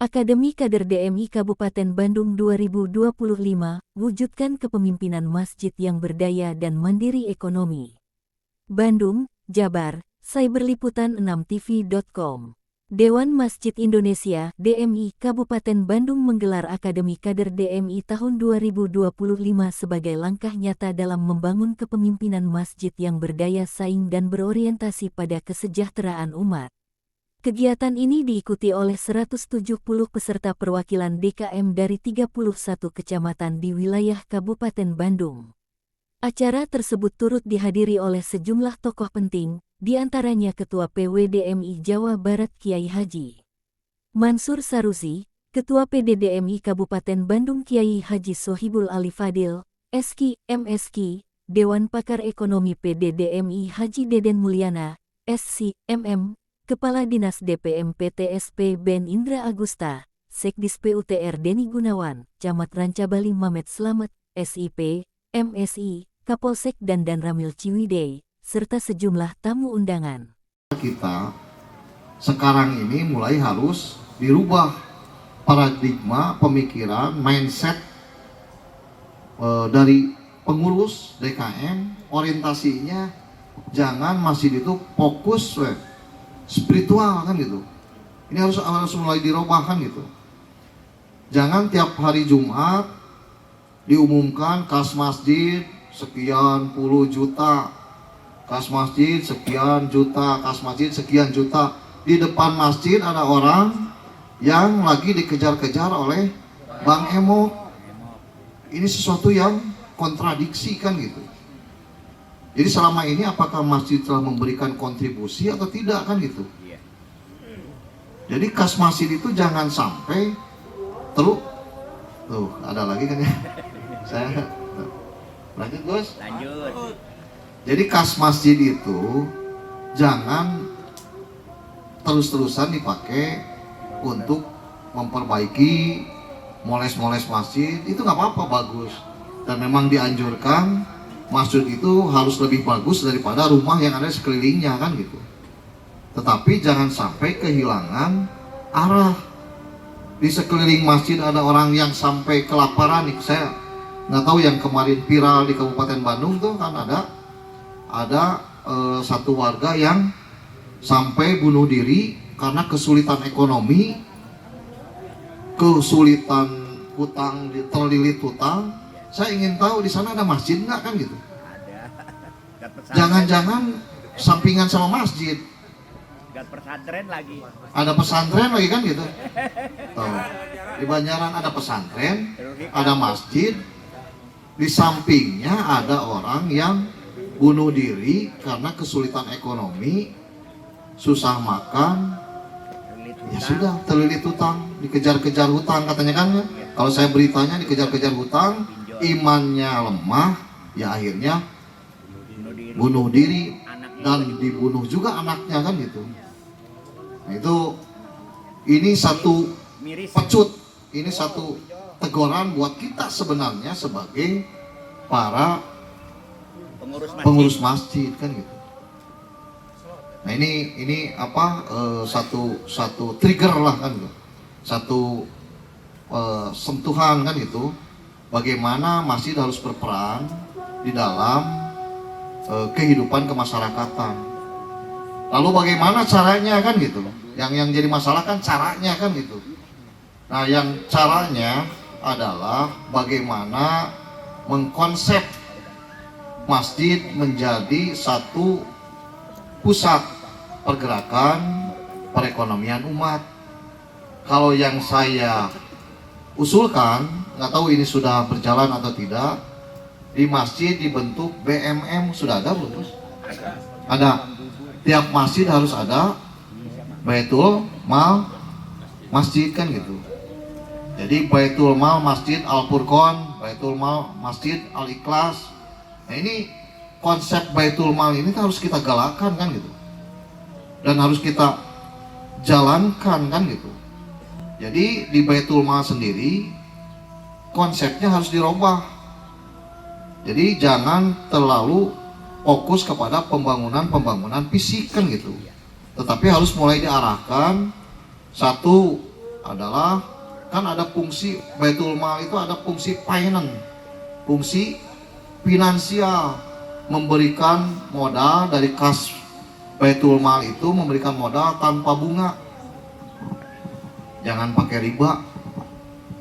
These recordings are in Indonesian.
Akademi Kader DMI Kabupaten Bandung 2025, wujudkan kepemimpinan masjid yang berdaya dan mandiri ekonomi. Bandung, Jabar, Cyberliputan 6tv.com. Dewan Masjid Indonesia (DMI) Kabupaten Bandung menggelar Akademi Kader DMI tahun 2025 sebagai langkah nyata dalam membangun kepemimpinan masjid yang berdaya saing dan berorientasi pada kesejahteraan umat. Kegiatan ini diikuti oleh 170 peserta perwakilan DKM dari 31 kecamatan di wilayah Kabupaten Bandung. Acara tersebut turut dihadiri oleh sejumlah tokoh penting, di antaranya Ketua PWDMI Jawa Barat Kiai Haji Mansur Sarusi, Ketua PDDMI Kabupaten Bandung Kiai Haji Sohibul Ali Fadil, SK, MSK, Dewan Pakar Ekonomi PDDMI Haji Deden Mulyana, SC, MM, Kepala Dinas DPM PTSP Ben Indra Agusta, Sekdis PUTR Deni Gunawan, Camat Ranca Bali Mamet Slamet, SIP, MSI, Kapolsek dan Ramil Ciwidey, serta sejumlah tamu undangan. Kita sekarang ini mulai harus dirubah paradigma pemikiran, mindset dari pengurus DKM, orientasinya jangan masih itu fokus spiritual kan gitu. Ini harus mulai dirubah kan gitu. Jangan tiap hari Jumat diumumkan kas masjid sekian puluh juta, kas masjid sekian juta, kas masjid sekian juta. Di depan masjid ada orang yang lagi dikejar-kejar oleh Bang Emo. Ini sesuatu yang kontradiksi kan gitu. Jadi selama ini apakah masjid telah memberikan kontribusi atau tidak kan gitu. Jadi kas masjid itu jangan sampai tuh ada lagi kan ya. Saya lanjut Gus. Lanjut. Jadi kas masjid itu jangan terus-terusan dipakai untuk memperbaiki moles-moles masjid. Itu nggak apa-apa, bagus. Dan memang dianjurkan masjid itu harus lebih bagus daripada rumah yang ada sekelilingnya kan gitu. Tetapi jangan sampai kehilangan arah. Di sekeliling masjid ada orang yang sampai kelaparan nih. Saya nggak tahu yang kemarin viral di Kabupaten Bandung tuh kan ada satu warga yang sampai bunuh diri karena kesulitan ekonomi, kesulitan hutang, terlilit hutang. Saya ingin tahu di sana ada masjid nggak kan gitu. Jangan-jangan sampingan sama masjid. Ada pesantren lagi. Ada pesantren lagi kan gitu. Tuh. Di Banjaran ada pesantren, ada masjid. Di sampingnya ada orang yang bunuh diri karena kesulitan ekonomi, susah makan. Ya sudah, terlilit hutang, dikejar-kejar hutang katanya kan. Kalau saya beritanya dikejar-kejar hutang, imannya lemah, ya akhirnya bunuh diri dan dibunuh juga anaknya kan gitu. Nah itu, ini satu pecut, ini satu teguran buat kita sebenarnya sebagai para pengurus masjid kan gitu. Nah ini apa satu trigger lah kan gitu, satu sentuhan kan gitu. Bagaimana masjid harus berperan di dalam kehidupan kemasyarakatan. Lalu bagaimana caranya kan gitu. Yang jadi masalah kan caranya kan gitu. Nah yang caranya adalah bagaimana mengkonsep masjid menjadi satu pusat pergerakan perekonomian umat. Kalau yang saya usulkan, nggak tahu ini sudah berjalan atau tidak, di masjid dibentuk BMM. Sudah ada belum? Ada. Tiap masjid harus ada Baitul Mal Masjid kan gitu. Jadi Baitul Mal Masjid Al-Furqon, Baitul Mal Masjid Al-Ikhlas. Nah ini konsep Baitul Mal ini harus kita galakkan kan gitu. Dan harus kita jalankan kan gitu. Jadi di Baitul Mal sendiri konsepnya harus dirubah. Jadi jangan terlalu fokus kepada pembangunan fisik kan gitu. Tetapi harus mulai diarahkan satu adalah kan ada fungsi Baitul Mal itu ada fungsi finance, fungsi finansial, memberikan modal dari kas Baitul Mal itu memberikan modal tanpa bunga. Jangan pakai riba.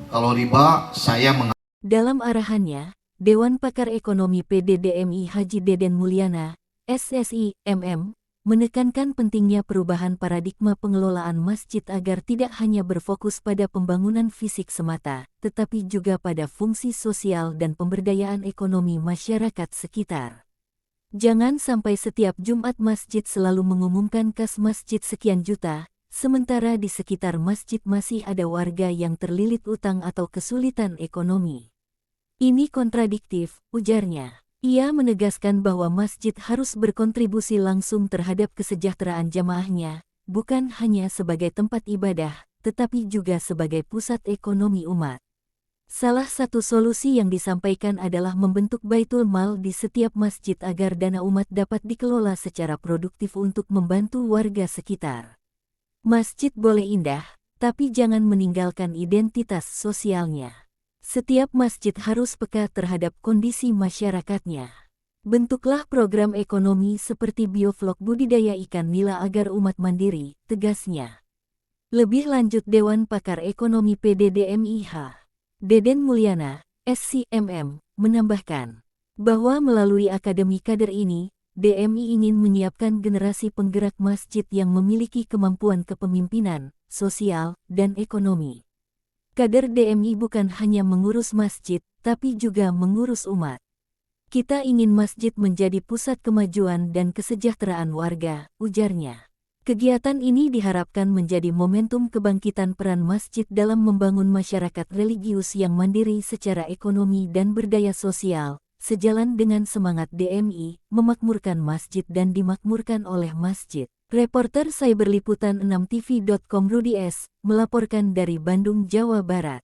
Kalau riba saya Dalam arahannya, Dewan Pakar Ekonomi PDDMI Haji Deden Mulyana, SSI, MM, menekankan pentingnya perubahan paradigma pengelolaan masjid agar tidak hanya berfokus pada pembangunan fisik semata, tetapi juga pada fungsi sosial dan pemberdayaan ekonomi masyarakat sekitar. Jangan sampai setiap Jumat masjid selalu mengumumkan kas masjid sekian juta, sementara di sekitar masjid masih ada warga yang terlilit utang atau kesulitan ekonomi. Ini kontradiktif, ujarnya. Ia menegaskan bahwa masjid harus berkontribusi langsung terhadap kesejahteraan jamaahnya, bukan hanya sebagai tempat ibadah, tetapi juga sebagai pusat ekonomi umat. Salah satu solusi yang disampaikan adalah membentuk Baitul Mal di setiap masjid agar dana umat dapat dikelola secara produktif untuk membantu warga sekitar. Masjid boleh indah, tapi jangan meninggalkan identitas sosialnya. Setiap masjid harus peka terhadap kondisi masyarakatnya. Bentuklah program ekonomi seperti bioflok budidaya ikan nila agar umat mandiri, tegasnya. Lebih lanjut Dewan Pakar Ekonomi PDDMIH, Deden Mulyana, SCMM, menambahkan bahwa melalui Akademi Kader ini, DMI ingin menyiapkan generasi penggerak masjid yang memiliki kemampuan kepemimpinan, sosial, dan ekonomi. Kader DMI bukan hanya mengurus masjid, tapi juga mengurus umat. Kita ingin masjid menjadi pusat kemajuan dan kesejahteraan warga, ujarnya. Kegiatan ini diharapkan menjadi momentum kebangkitan peran masjid dalam membangun masyarakat religius yang mandiri secara ekonomi dan berdaya sosial, sejalan dengan semangat DMI, memakmurkan masjid dan dimakmurkan oleh masjid. Reporter Cyberliputan 6tv.com Rudi S. melaporkan dari Bandung, Jawa Barat.